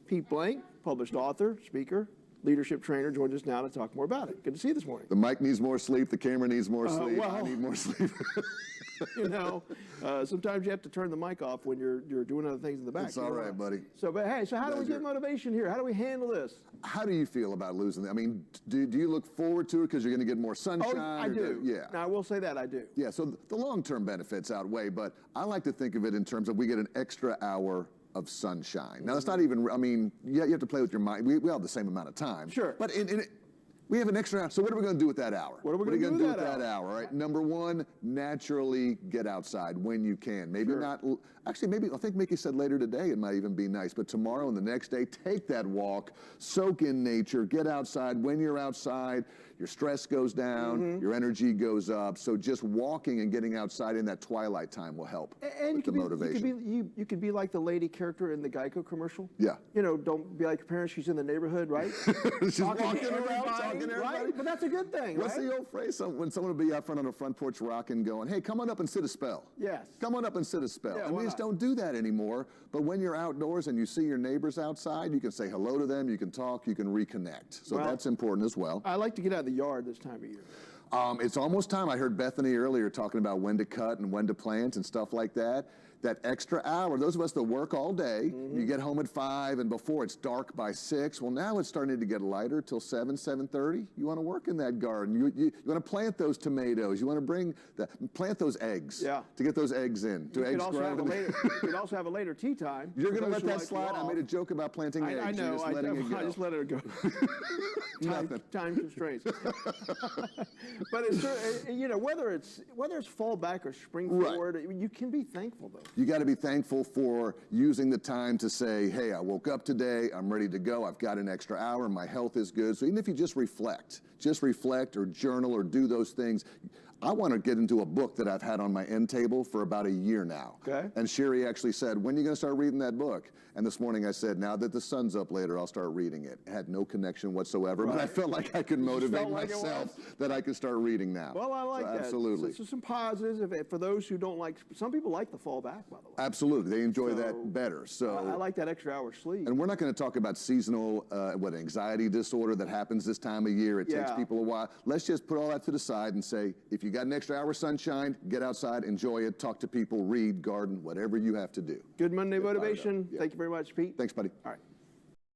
Pete Blank, published author, speaker, leadership trainer, joins us now to talk more about it. Good to see you this morning. The mic needs more sleep, the camera needs more sleep, well, I need more sleep. You know, sometimes you have to turn the mic off when you're doing other things in the back. It's all right, buddy. So, but hey, so how do we get motivation here? How do we handle this? How do you feel about losing? I mean, do you look forward to it because you're going to get more sunshine? Oh, I do. Yeah. Now, I will say that I do. Yeah, so the long-term benefits outweigh, but I like to think of it in terms of we get an extra hour of sunshine. Now, that's not even, I mean, you have to play with your mind. We all have the same amount of time. Sure. But we have an extra hour. So what are we going to do with that hour? What are we going to do with that hour? Right. Number one, naturally get outside when you can. Maybe not. Actually, maybe I think Mickey said later today it might even be nice. But tomorrow and the next day, take that walk, soak in nature, get outside. When you're outside, your stress goes down, your energy goes up. So just walking and getting outside in that twilight time will help with the motivation. You could be like the lady character in the Geico commercial. Yeah. You know, don't be like your parents. She's in the neighborhood, right? She's walking around talking to everybody. Right? But that's a good thing, What's right? the old phrase? When someone would be out front on a front porch rocking, going, "Hey, come on up and sit a spell." Yes. Come on up and sit a spell. Yeah, and we just don't do that anymore. But when you're outdoors and you see your neighbors outside, you can say hello to them, you can talk, you can reconnect. So that's important as well. I like to get out of the yard this time of year. It's almost time. I heard Bethany earlier talking about when to cut and when to plant and stuff like that. That extra hour, those of us that work all day, you get home at 5 and before it's dark by 6. Well, now it's starting to get lighter till 7:30. You want to work in that garden. You want to plant those tomatoes. You want to plant those eggs. Yeah. To get those eggs in. You could also have a later tea time. You're going to let that slide? I made a joke about planting eggs. I know. I just let it go. Time constraints. But it's, you know, whether it's fall back or spring forward, you can be thankful though. You got to be thankful for using the time to say, hey, I woke up today, I'm ready to go, I've got an extra hour, my health is good. So even if you just reflect or journal or do those things. I want to get into a book that I've had on my end table for about a year now. Okay. And Sherry actually said, when are you going to start reading that book? And this morning I said, now that the sun's up later, I'll start reading it. It had no connection whatsoever, but I felt like I could motivate myself that I could start reading now. Well, I like that. Absolutely. So some positives for those who don't like, some people like the fall back, by the way. Absolutely. They enjoy that better. So I like that extra hour sleep. And we're not going to talk about seasonal, anxiety disorder that happens this time of year. It takes people a while. Let's just put all that to the side and say, if you got an extra hour of sunshine, get outside, enjoy it, talk to people, read, garden, whatever you have to do. Good Monday motivation. Thank you very much, Pete. Thanks, buddy. All right.